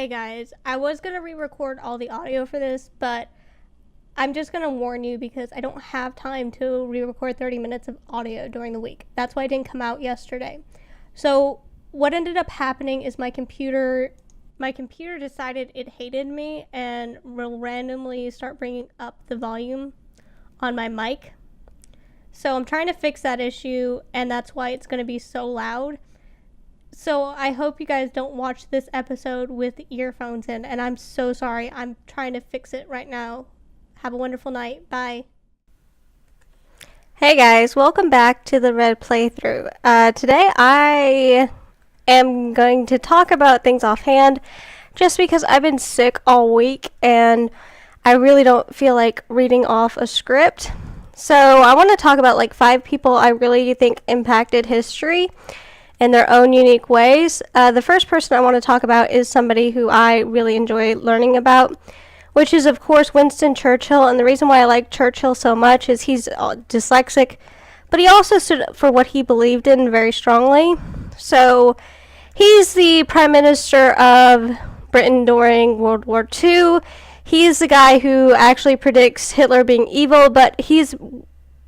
Hey guys, I was going to re-record all the audio for this, but I'm just going to warn you because I don't have time to re-record 30 minutes of audio during the week. That's why it didn't come out yesterday. So what ended up happening is my computer decided it hated me and will randomly start bringing up the volume on my mic. So I'm trying to fix that issue, and that's why it's going to be so loud. So I hope you guys don't watch this episode with earphones in, and I'm so sorry. I'm trying to fix it right now. Have a wonderful night. Bye. Hey guys, welcome back to the Red Playthrough. Today I am going to talk about things offhand just because I've been sick all week and I really don't feel like reading off a script. So I want to talk about like 5 people I really think impacted history in their own unique ways. The first person I want to talk about is somebody who I really enjoy learning about, which is of course Winston Churchill. And the reason why I like Churchill so much is he's dyslexic, but he also stood up for what he believed in very strongly. So he's the Prime Minister of Britain during World War II. He's the guy who actually predicts Hitler being evil, but he's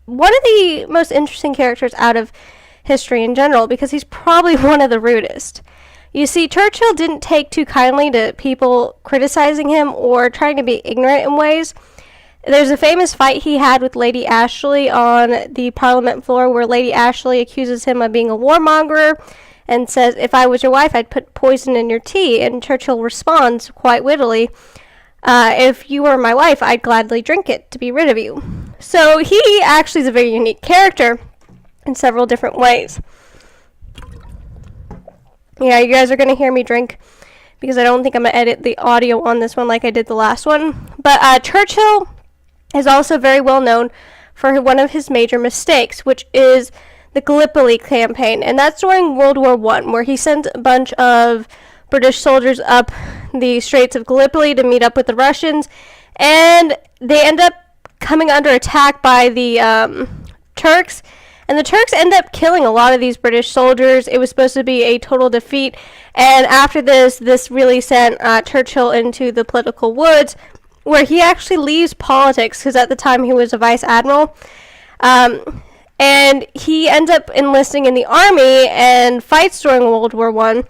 one of the most interesting characters out of history in general because he's probably one of the rudest. You see, Churchill didn't take too kindly to people criticizing him or trying to be ignorant in ways. There's a famous fight he had with Lady Ashley on the Parliament floor where Lady Ashley accuses him of being a warmonger and says, "If I was your wife, I'd put poison in your tea." And Churchill responds quite wittily, "If you were my wife, I'd gladly drink it to be rid of you." So he actually is a very unique character in several different ways. Yeah, you guys are going to hear me drink because I don't think I'm going to edit the audio on this one like I did the last one. But Churchill is also very well known for one of his major mistakes, which is the Gallipoli campaign. And that's during World War I, where he sent a bunch of British soldiers up the Straits of Gallipoli to meet up with the Russians. And they end up coming under attack by the Turks. And the Turks end up killing a lot of these British soldiers. It was supposed to be a total defeat. And after this really sent Churchill into the political woods, where he actually leaves politics, because at the time he was a vice admiral. And he ends up enlisting in the army and fights during World War I.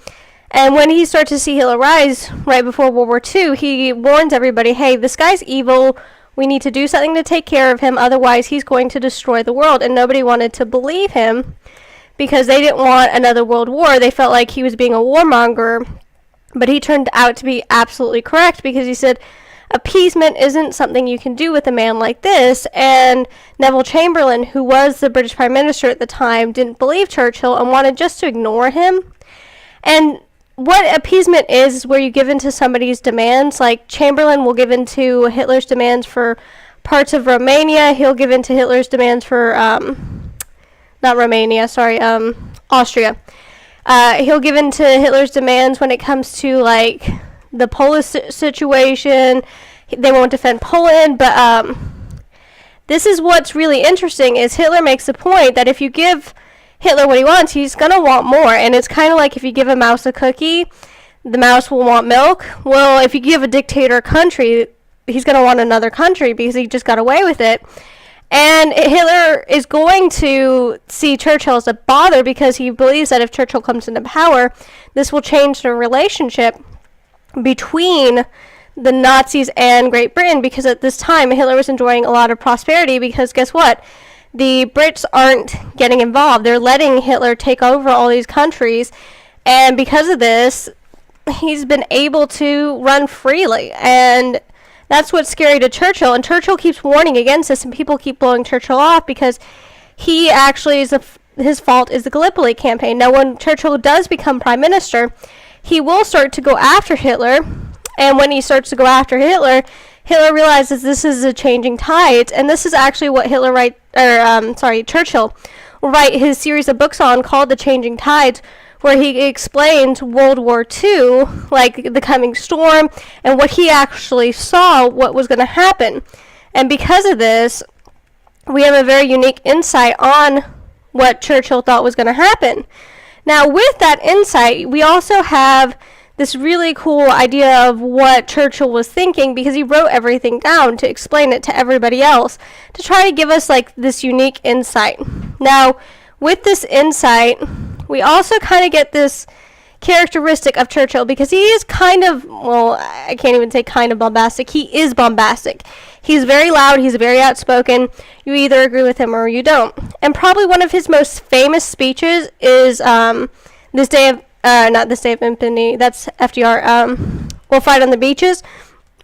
And when he starts to see Hitler rise right before World War II, he warns everybody, hey, this guy's evil. We need to do something to take care of him, otherwise he's going to destroy the world. And nobody wanted to believe him because they didn't want another world war. They felt like he was being a warmonger, but he turned out to be absolutely correct because he said, appeasement isn't something you can do with a man like this. And Neville Chamberlain, who was the British Prime Minister at the time, didn't believe Churchill and wanted just to ignore him. And what appeasement is where you give in to somebody's demands. Like Chamberlain will give in to Hitler's demands for parts of Romania. He'll give in to Hitler's demands for, Austria. He'll give in to Hitler's demands when it comes to, like, the Polish situation. They won't defend Poland, but this is what's really interesting is Hitler makes the point that if you give Hitler what he wants, he's going to want more. And it's kind of like if you give a mouse a cookie, the mouse will want milk. Well, if you give a dictator a country, he's going to want another country because he just got away with it. And Hitler is going to see Churchill as a bother because he believes that if Churchill comes into power, this will change the relationship between the Nazis and Great Britain, because at this time Hitler was enjoying a lot of prosperity because guess what? The Brits aren't getting involved. They're letting Hitler take over all these countries. And because of this, he's been able to run freely. And that's what's scary to Churchill. And Churchill keeps warning against this, and people keep blowing Churchill off because he actually is his fault is the Gallipoli campaign. Now, when Churchill does become prime minister, he will start to go after Hitler. And when he starts to go after Hitler, Hitler realizes this is a changing tide, and this is actually what Churchill will write his series of books on called The Changing Tides, where he explains World War II, like the coming storm, and what he actually saw, what was going to happen. And because of this, we have a very unique insight on what Churchill thought was going to happen. Now, with that insight, we also have this really cool idea of what Churchill was thinking, because he wrote everything down to explain it to everybody else, to try to give us like this unique insight. Now, with this insight, we also kind of get this characteristic of Churchill, because he is kind of, well, I can't even say kind of bombastic. He is bombastic. He's very loud. He's very outspoken. You either agree with him or you don't. And probably one of his most famous speeches is not this day of infamy. That's FDR. We'll fight on the beaches,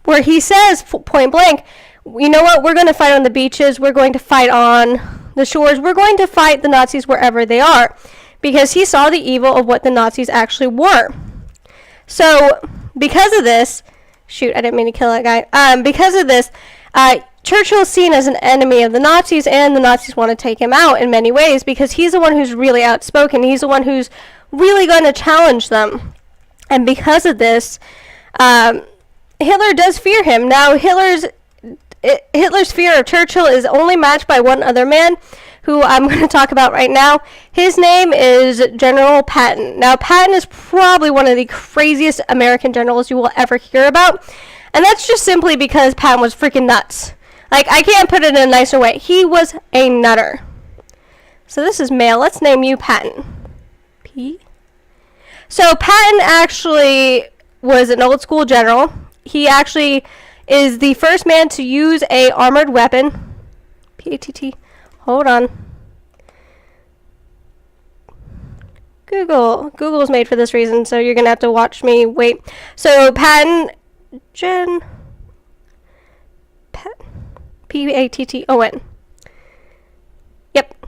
where he says point blank, you know what? We're going to fight on the beaches. We're going to fight on the shores. We're going to fight the Nazis wherever they are. Because he saw the evil of what the Nazis actually were. So, because of this, shoot, I didn't mean to kill that guy. Because of this, Churchill is seen as an enemy of the Nazis, and the Nazis want to take him out in many ways, because he's the one who's really outspoken. He's the one who's really going to challenge them. And because of this, Hitler does fear him. Now, Hitler's fear of Churchill is only matched by one other man, who I'm going to talk about right now. His name is General Patton. Now, Patton is probably one of the craziest American generals you will ever hear about. And that's just simply because Patton was freaking nuts. Like, I can't put it in a nicer way. He was a nutter. So this is male. Let's name you Patton. P. So Patton actually was an old school general. He actually is the first man to use a armored weapon. P-A-T-T. Hold on. Google is made for this reason, so you're going to have to watch me wait. So, Patton, P-A-T-T-O-N. Yep,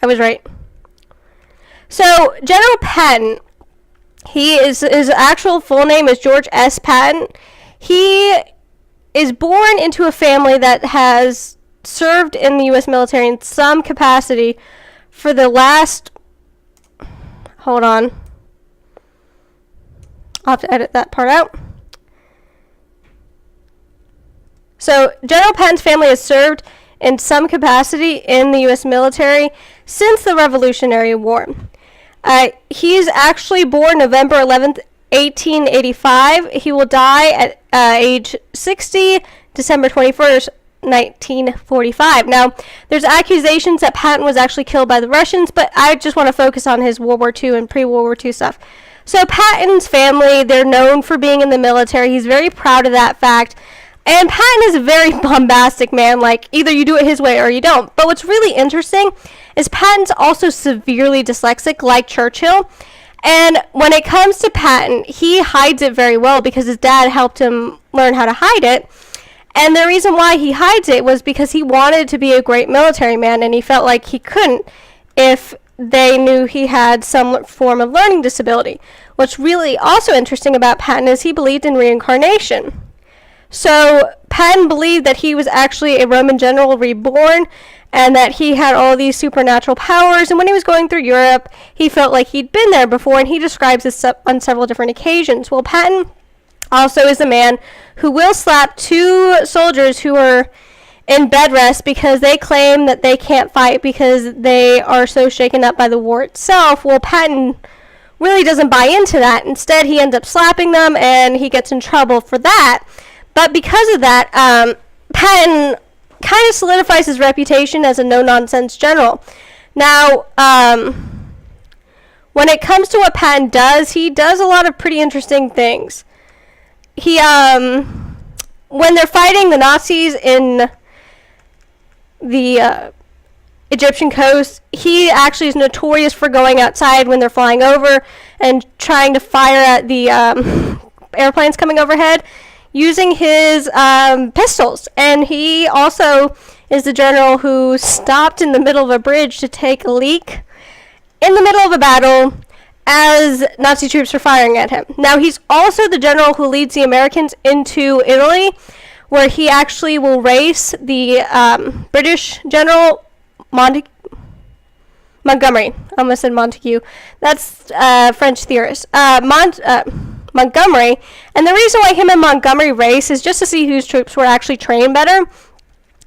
I was right. So, General Patton, his actual full name is George S. Patton. He is born into a family that has served in the U.S. military in some capacity for the last, hold on, I'll have to edit that part out. So, General Patton's family has served in some capacity in the U.S. military since the Revolutionary War. He's actually born November 11th, 1885. He will die at age 60, December 21st, 1945. Now, there's accusations that Patton was actually killed by the Russians, but I just want to focus on his World War II and pre-World War II stuff. So Patton's family, they're known for being in the military. He's very proud of that fact. And Patton is a very bombastic man. Like, either you do it his way or you don't. But what's really interesting is Patton's also severely dyslexic, like Churchill. And when it comes to Patton, he hides it very well because his dad helped him learn how to hide it. And the reason why he hides it was because he wanted to be a great military man, and he felt like he couldn't if they knew he had some form of learning disability. What's really also interesting about Patton is he believed in reincarnation. So Patton believed that he was actually a Roman general reborn, and that he had all these supernatural powers. And when he was going through Europe, he felt like he'd been there before, and he describes this on several different occasions. Well, Patton also is a man who will slap two soldiers who are in bed rest because they claim that they can't fight because they are so shaken up by the war itself. Well, Patton really doesn't buy into that. Instead, he ends up slapping them, and he gets in trouble for that. But because of that, Patton kind of solidifies his reputation as a no-nonsense general. Now, when it comes to what Patton does, he does a lot of pretty interesting things. He, when they're fighting the Nazis in the Egyptian coast, he actually is notorious for going outside when they're flying over and trying to fire at the airplanes coming overhead using his pistols. And he also is the general who stopped in the middle of a bridge to take a leak in the middle of a battle as Nazi troops were firing at him. Now, he's also the general who leads the Americans into Italy, where he actually will race the British general Montgomery. I almost said Montague. That's French theorist. Montgomery. And the reason why him and Montgomery race is just to see whose troops were actually trained better.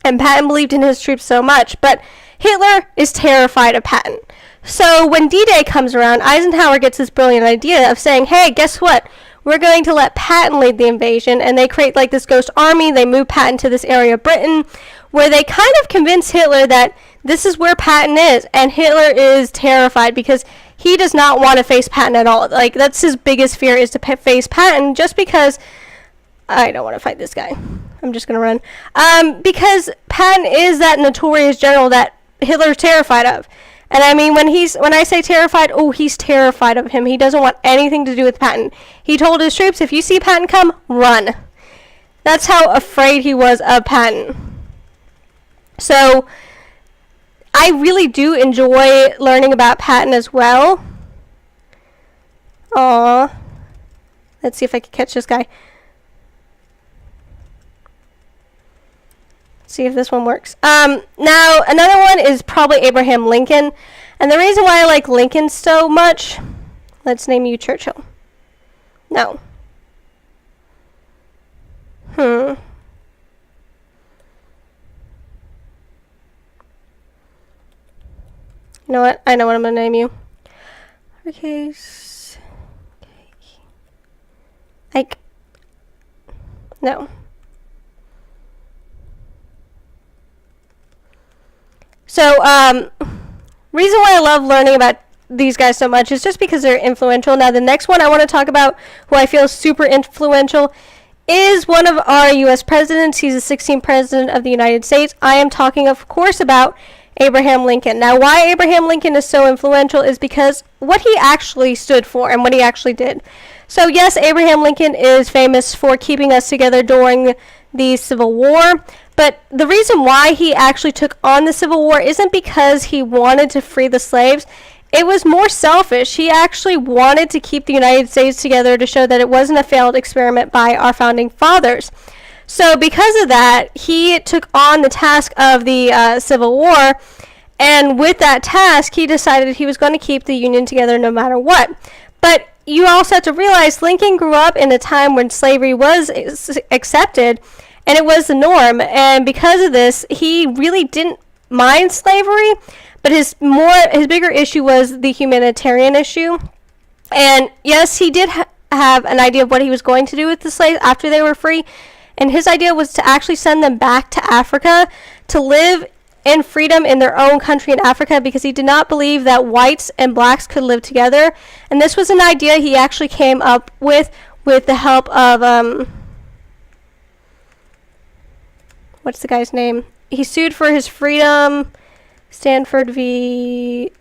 And Patton believed in his troops so much. But Hitler is terrified of Patton. So when D-Day comes around, Eisenhower gets this brilliant idea of saying, hey, guess what? we're going to let Patton lead the invasion. And they create like this ghost army. They move Patton to this area of Britain where they kind of convince Hitler that this is where Patton is. And Hitler is terrified because he does not want to face Patton at all. Like, that's his biggest fear, is to face Patton, just because I don't want to fight this guy. I'm just going to run. Because Patton is that notorious general that Hitler's terrified of. And I mean, when I say terrified, oh, he's terrified of him. He doesn't want anything to do with Patton. He told his troops, if you see Patton come, run. That's how afraid he was of Patton. So I really do enjoy learning about Patton as well. Aww. Let's see if I can catch this guy. See if this one works. Now, another one is probably Abraham Lincoln. And the reason why I like Lincoln so much, let's name you Churchill. No. You know what? I know what I'm going to name you. Okay. Like, no. So, reason why I love learning about these guys so much is just because they're influential. Now, the next one I want to talk about, who I feel is super influential, is one of our U.S. presidents. He's the 16th president of the United States. I am talking, of course, about Abraham Lincoln. Now, why Abraham Lincoln is so influential is because what he actually stood for and what he actually did. So, yes, Abraham Lincoln is famous for keeping us together during the Civil War. But the reason why he actually took on the Civil War isn't because he wanted to free the slaves. It was more selfish. He actually wanted to keep the United States together to show that it wasn't a failed experiment by our founding fathers. So because of that, he took on the task of the Civil War. And with that task, he decided he was going to keep the Union together no matter what. But you also have to realize Lincoln grew up in a time when slavery was accepted. And it was the norm, and because of this, he really didn't mind slavery, but his bigger issue was the humanitarian issue. And yes, he did have an idea of what he was going to do with the slaves after they were free, and his idea was to actually send them back to Africa to live in freedom in their own country in Africa, because he did not believe that whites and blacks could live together. And this was an idea he actually came up with the help of what's the guy's name? He sued for his freedom. Stanford v.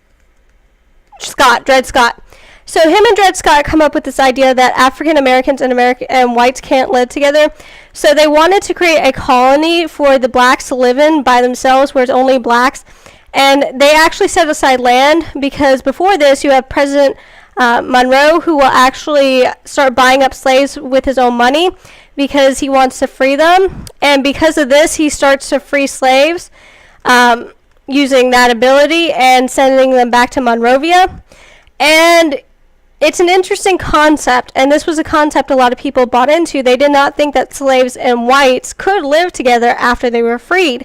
Scott, Dred Scott. So him and Dred Scott come up with this idea that African Americans and whites can't live together. So they wanted to create a colony for the blacks to live in by themselves, where it's only blacks. And they actually set aside land, because before this, you have President Monroe, who will actually start buying up slaves with his own money, because he wants to free them. And because of this, he starts to free slaves using that ability and sending them back to Monrovia. And it's an interesting concept, and this was a concept a lot of people bought into. They did not think that slaves and whites could live together after they were freed.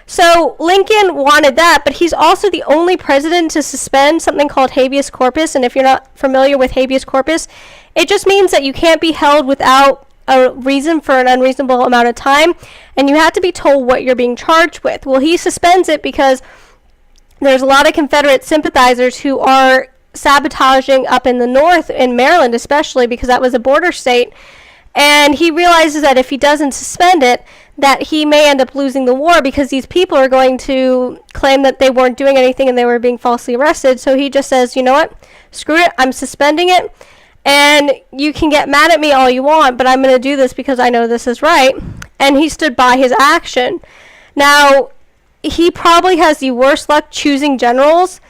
So Lincoln wanted that, but he's also the only president to suspend something called habeas corpus. And if you're not familiar with habeas corpus, it just means that you can't be held without a reason for an unreasonable amount of time, and you have to be told what you're being charged with. Well, he suspends it because there's a lot of Confederate sympathizers who are sabotaging up in the north, in Maryland especially, because that was a border state. And he realizes that if he doesn't suspend it, that he may end up losing the war, because these people are going to claim that they weren't doing anything and they were being falsely arrested. So he just says, you know what, screw it, I'm suspending it. And you can get mad at me all you want, but I'm going to do this because I know this is right. And he stood by his action. Now, he probably has the worst luck choosing generals,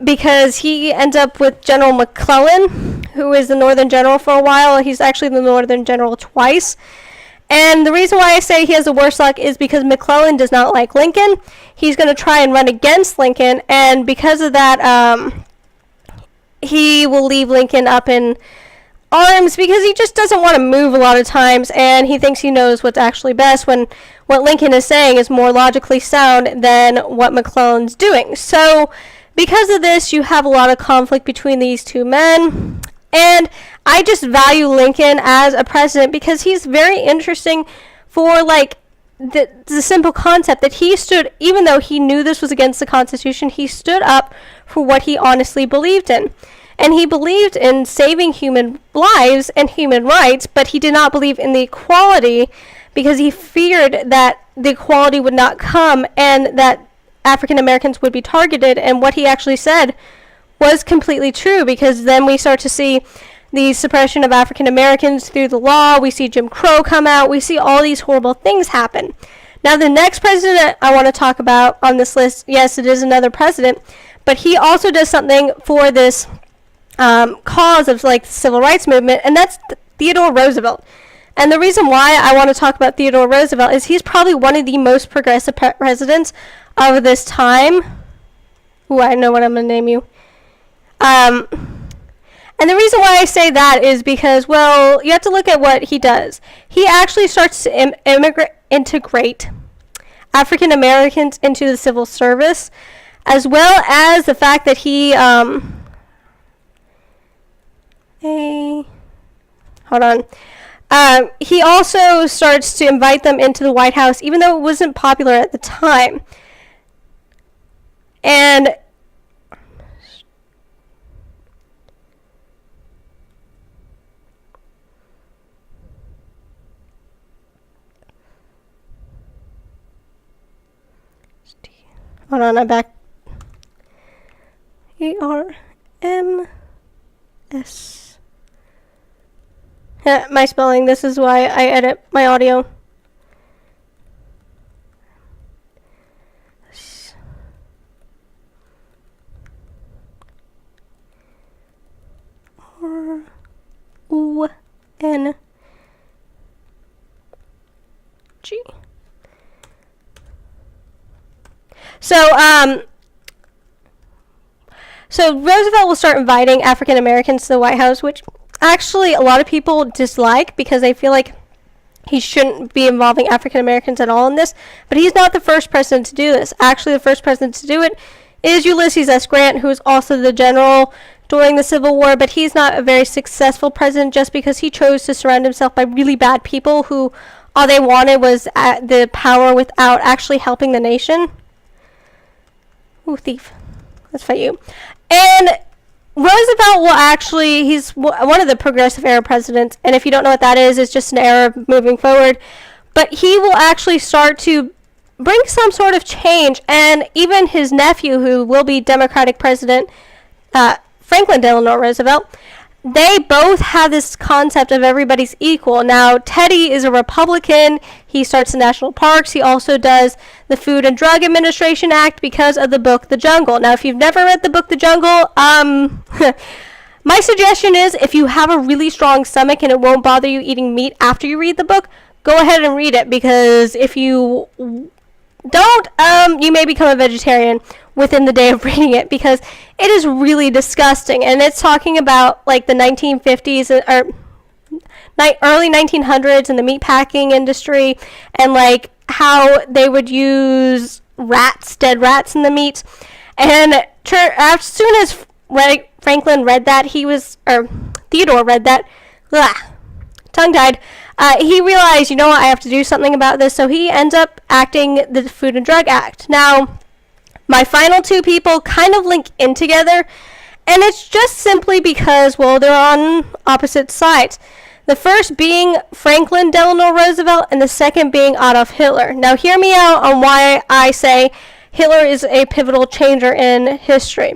because he ends up with General McClellan, who is the Northern General for a while. He's actually the Northern General twice. And the reason why I say he has the worst luck is because McClellan does not like Lincoln. He's going to try and run against Lincoln, and because of that, he will leave Lincoln up in arms, because he just doesn't want to move a lot of times, and he thinks he knows what's actually best, when what Lincoln is saying is more logically sound than what McClellan's doing. So because of this, you have a lot of conflict between these two men. And I just value Lincoln as a president because he's very interesting for like the simple concept that he stood, even though he knew this was against the Constitution, he stood up for what he honestly believed in. And he believed in saving human lives and human rights, but he did not believe in the equality because he feared that the equality would not come and that African Americans would be targeted. And what he actually said was completely true, because then we start to see the suppression of African Americans through the law. We see Jim Crow come out. We see all these horrible things happen. Now, the next president I want to talk about on this list, yes, it is another president, but he also does something for this cause of like the civil rights movement, and that's Theodore Roosevelt. And the reason why I want to talk about Theodore Roosevelt is he's probably one of the most progressive presidents of this time. Ooh, I know what I'm going to name you. And the reason why I say that is because, well, you have to look at what he does. He actually starts to integrate African Americans into the civil service, as well as the fact that he, he also starts to invite them into the White House, even though it wasn't popular at the time. And hold on, I'm back. E-R-M-S. My spelling, this is why I edit my audio. R-U-N-G. So Roosevelt will start inviting African Americans to the White House, which actually a lot of people dislike because they feel like he shouldn't be involving African Americans at all in this. But he's not the first president to do this. Actually, the first president to do it is Ulysses S. Grant, who was also the general during the Civil War, but he's not a very successful president just because he chose to surround himself by really bad people who all they wanted was the power without actually helping the nation. Ooh, thief. Let's fight you. And Roosevelt will actually, he's one of the progressive era presidents, and if you don't know what that is, it's just an era of moving forward. But he will actually start to bring some sort of change, and even his nephew, who will be Democratic President, Franklin Delano Roosevelt, they both have this concept of everybody's equal. Now, Teddy is a Republican. He starts the national parks. He also does the Food and Drug Administration Act because of the book The Jungle. Now, if you've never read the book The Jungle, my suggestion is if you have a really strong stomach and it won't bother you eating meat after you read the book, go ahead and read it, because if you don't, you may become a vegetarian within the day of reading it, because it is really disgusting. And it's talking about like the 1950s or early 1900s and the meat packing industry, and like how they would use dead rats in the meat. And as soon as Franklin read that, Theodore read that, tongue-tied, he realized, you know what, I have to do something about this, so he ends up acting the Food and Drug Act. Now, my final two people kind of link in together, and it's just simply because, well, they're on opposite sides. The first being Franklin Delano Roosevelt, and the second being Adolf Hitler. Now, hear me out on why I say Hitler is a pivotal changer in history.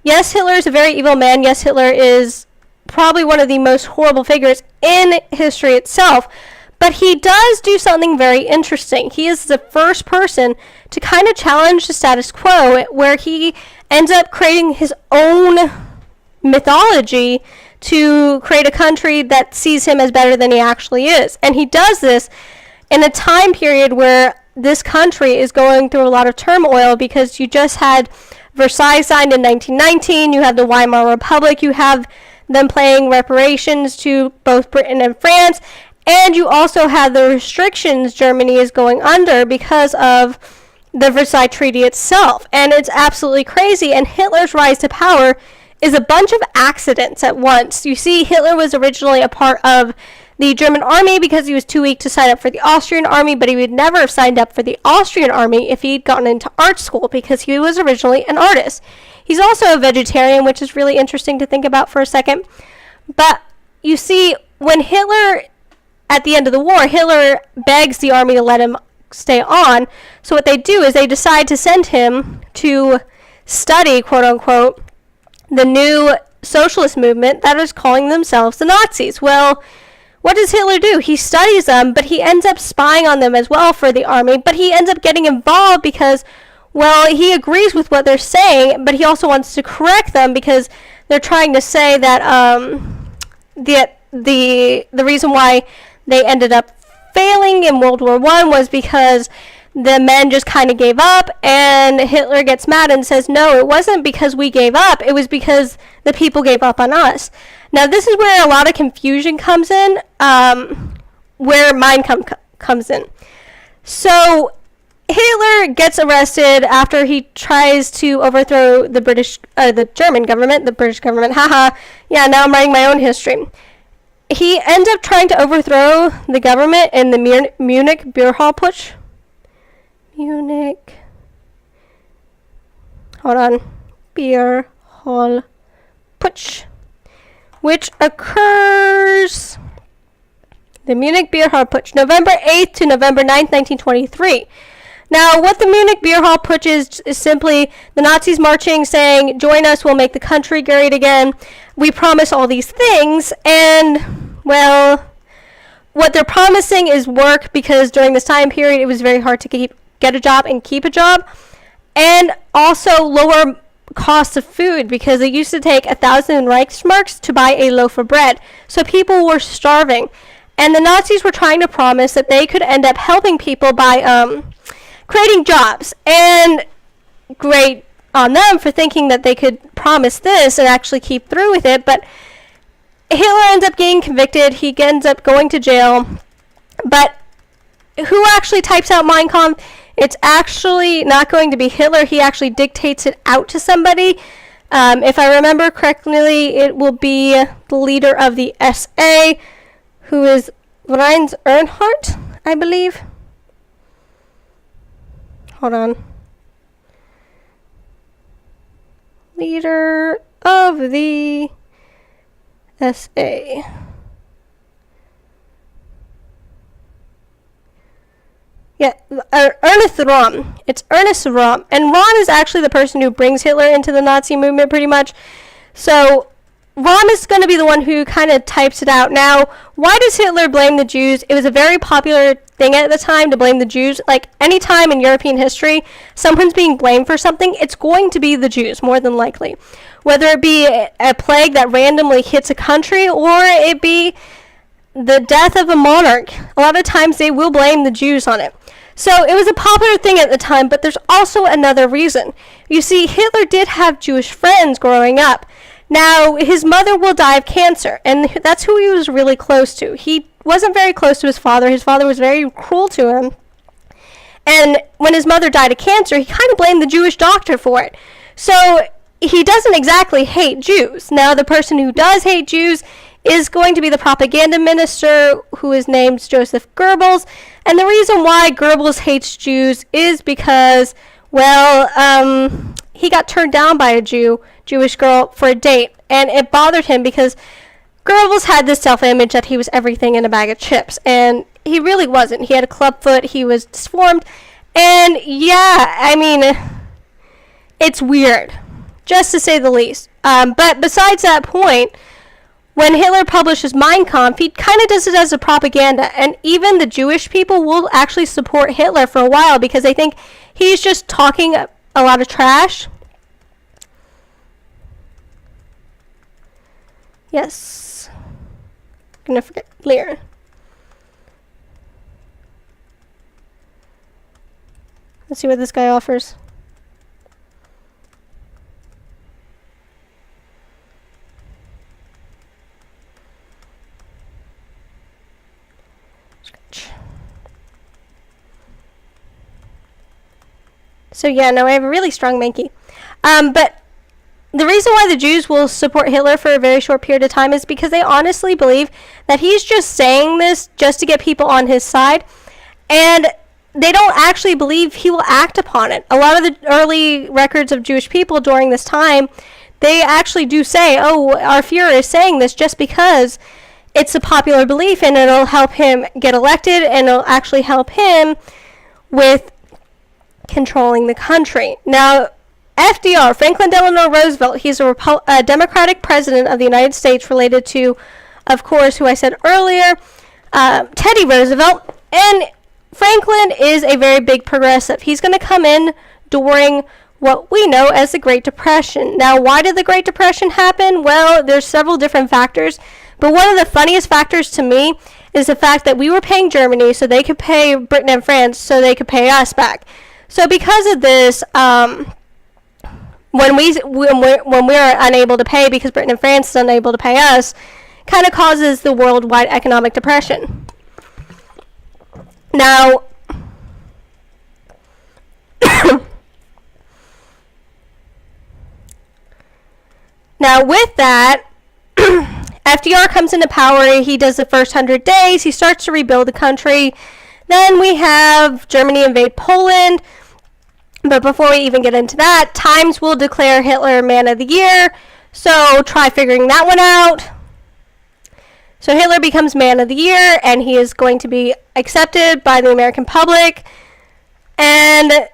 Yes, Hitler is a very evil man. Yes, Hitler is probably one of the most horrible figures in history itself, but he does do something very interesting. He is the first person to kind of challenge the status quo, where he ends up creating his own mythology to create a country that sees him as better than he actually is. And he does this in a time period where this country is going through a lot of turmoil, because you just had Versailles signed in 1919, you have the Weimar Republic, you have them paying reparations to both Britain and France, and you also have the restrictions Germany is going under because of the Versailles Treaty itself. And it's absolutely crazy, and Hitler's rise to power is a bunch of accidents at once. You see, Hitler was originally a part of the German army because he was too weak to sign up for the Austrian army, but he would never have signed up for the Austrian army if he'd gotten into art school because he was originally an artist. He's also a vegetarian, which is really interesting to think about for a second. But you see, when Hitler, at the end of the war, Hitler begs the army to let him stay on. So what they do is they decide to send him to study, quote unquote, the new socialist movement that is calling themselves the Nazis. Well, what does Hitler do? He studies them, but he ends up spying on them as well for the army, but he ends up getting involved because, well, he agrees with what they're saying, but he also wants to correct them because they're trying to say that the reason why they ended up failing in World War I was because the men just kind of gave up, and Hitler gets mad and says, no, it wasn't because we gave up, it was because the people gave up on us. Now, this is where a lot of confusion comes in, where Mein Kampf comes in. So, Hitler gets arrested after he tries to overthrow the German government, the British government, haha, yeah, now I'm writing my own history. He ends up trying to overthrow the government in the Munich beer hall putsch. Beer hall putsch, which occurs, the Munich beer hall putsch, November 8th to November 9th, 1923. Now, what the Munich beer hall putsch is simply the Nazis marching, saying, join us, we'll make the country great again, we promise all these things, and, well, what they're promising is work, because during this time period, it was very hard to get a job and keep a job, and also lower costs of food, because it used to take 1,000 Reichsmarks to buy a loaf of bread, so people were starving, and the Nazis were trying to promise that they could end up helping people by creating jobs, and great on them for thinking that they could promise this and actually keep through with it, but Hitler ends up getting convicted, he ends up going to jail, but who actually types out Mein Kampf? It's actually not going to be Hitler. He actually dictates it out to somebody. If I remember correctly, it will be the leader of the SA, who is Franz Ehrhardt, I believe. Hold on. Leader of the SA. Yeah, Ernest Röhm. It's Ernest Röhm. And Röhm is actually the person who brings Hitler into the Nazi movement, pretty much. So, Röhm is going to be the one who kind of types it out. Now, why does Hitler blame the Jews? It was a very popular thing at the time to blame the Jews. Like, any time in European history, someone's being blamed for something, it's going to be the Jews, more than likely. Whether it be a plague that randomly hits a country, or it be the death of a monarch. A lot of times they will blame the Jews on it. So it was a popular thing at the time, but there's also another reason. You see, Hitler did have Jewish friends growing up. Now, his mother will die of cancer, and that's who he was really close to. He wasn't very close to his father. His father was very cruel to him. And when his mother died of cancer, he kind of blamed the Jewish doctor for it. So he doesn't exactly hate Jews. Now, the person who does hate Jews is going to be the propaganda minister, who is named Joseph Goebbels. And the reason why Goebbels hates Jews is because, well, he got turned down by a Jewish girl for a date, and it bothered him because Goebbels had this self-image that he was everything in a bag of chips, and he really wasn't. He had a club foot, he was disformed, and yeah, I mean, it's weird, just to say the least. But besides that point, when Hitler publishes Mein Kampf, he kind of does it as a propaganda, and even the Jewish people will actually support Hitler for a while because they think he's just talking a lot of trash. Yes. I'm gonna forget Lear. Let's see what this guy offers. So yeah, no, I have a really strong Mankey. But the reason why the Jews will support Hitler for a very short period of time is because they honestly believe that he's just saying this just to get people on his side, and they don't actually believe he will act upon it. A lot of the early records of Jewish people during this time, they actually do say, oh, our Führer is saying this just because it's a popular belief and it'll help him get elected and it'll actually help him with controlling the country. Now, FDR, Franklin Delano Roosevelt, he's a Democratic president of the United States, related to, of course, who I said earlier, Teddy Roosevelt. And Franklin is a very big progressive. He's going to come in during what we know as the Great Depression. Now, why did the Great Depression happen? Well, there's several different factors, but one of the funniest factors to me is the fact that we were paying Germany so they could pay Britain and France so they could pay us back. So because of this, when we are unable to pay because Britain and France is unable to pay us, kind of causes the worldwide economic depression. Now, with that, FDR comes into power. He does the first 100 days. He starts to rebuild the country. Then we have Germany invade Poland. But before we even get into that, Times will declare Hitler Man of the Year. So try figuring that one out. So Hitler becomes Man of the Year, and he is going to be accepted by the American public. And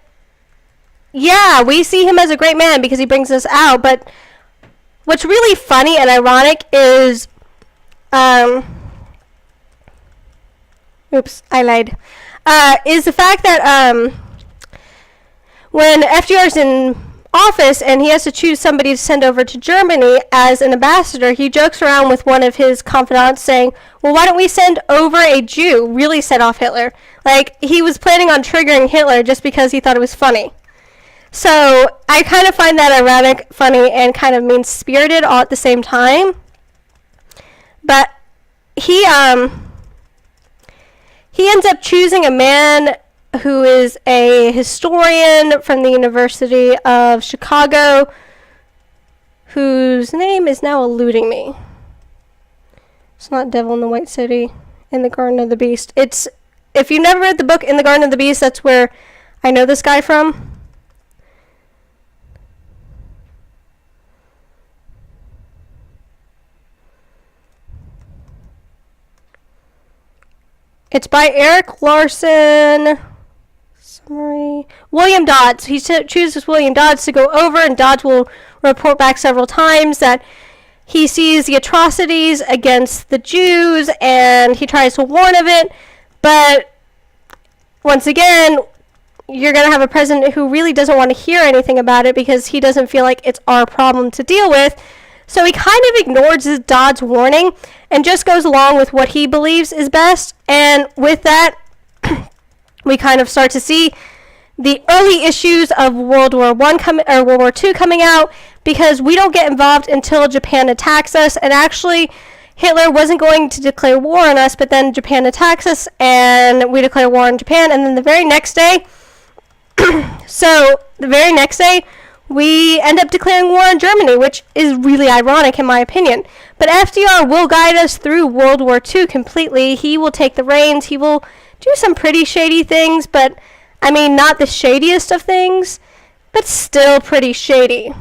yeah, we see him as a great man because he brings us out. But what's really funny and ironic is, oops, I lied, is the fact that, when FDR's in office and he has to choose somebody to send over to Germany as an ambassador, he jokes around with one of his confidants saying, well, why don't we send over a Jew? Really set off Hitler. Like, he was planning on triggering Hitler just because he thought it was funny. So I kind of find that ironic, funny, and kind of mean-spirited all at the same time. But he ends up choosing a man who is a historian from the University of Chicago, whose name is now eluding me. It's not Devil in the White City in the Garden of the Beast. It's, if you never read the book In the Garden of the Beast, that's where I know this guy from. It's by Eric Larson. Summary. William Dodds. He chooses William Dodds to go over, and Dodds will report back several times that he sees the atrocities against the Jews, and he tries to warn of it. But once again, you're going to have a president who really doesn't want to hear anything about it because he doesn't feel like it's our problem to deal with. So he kind of ignores Dodd's warning and just goes along with what he believes is best. And with that, we kind of start to see the early issues of World War II coming out, because we don't get involved until Japan attacks us. And actually, Hitler wasn't going to declare war on us, but then Japan attacks us and we declare war on Japan. And then the very next day, we end up declaring war on Germany, which is really ironic in my opinion. But FDR will guide us through World War II completely. He will take the reins. He will do some pretty shady things, but I mean, not the shadiest of things, but still pretty shady.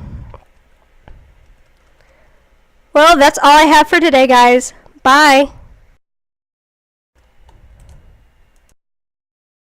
Well, that's all I have for today, guys. Bye.